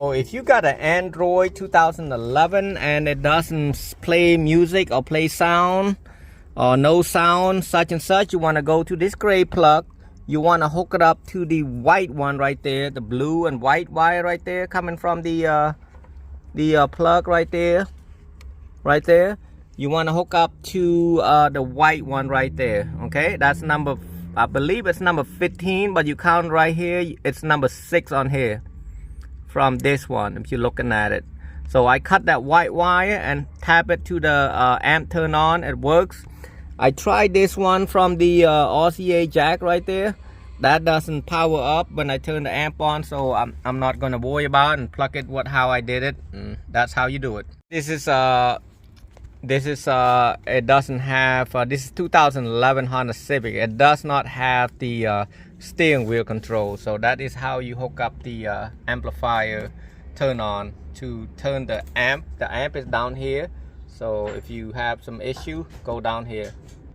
Oh, if you got an Android 2011 and it doesn't play music or play sound or no sound such and such, you want to go to this gray plug. You want to hook it up to the white one right there, the blue and white wire right there coming from the plug right there. You want to hook up to the white one right there. Okay, that's number, I believe it's number 15, but you count right here, it's number 6 on here from this one if you're looking at it. So I cut that white wire and tap it to the amp turn on. It works. I tried this one from the RCA jack right there. That doesn't power up when I turn the amp on, so I'm not gonna worry about it and plug it how I did it. That's how you do it. This is it doesn't have this is 2011 Honda Civic. It does not have the steering wheel control, so that is how you hook up the amplifier turn on to turn the amp. The amp is down here, so if you have some issue, go down here.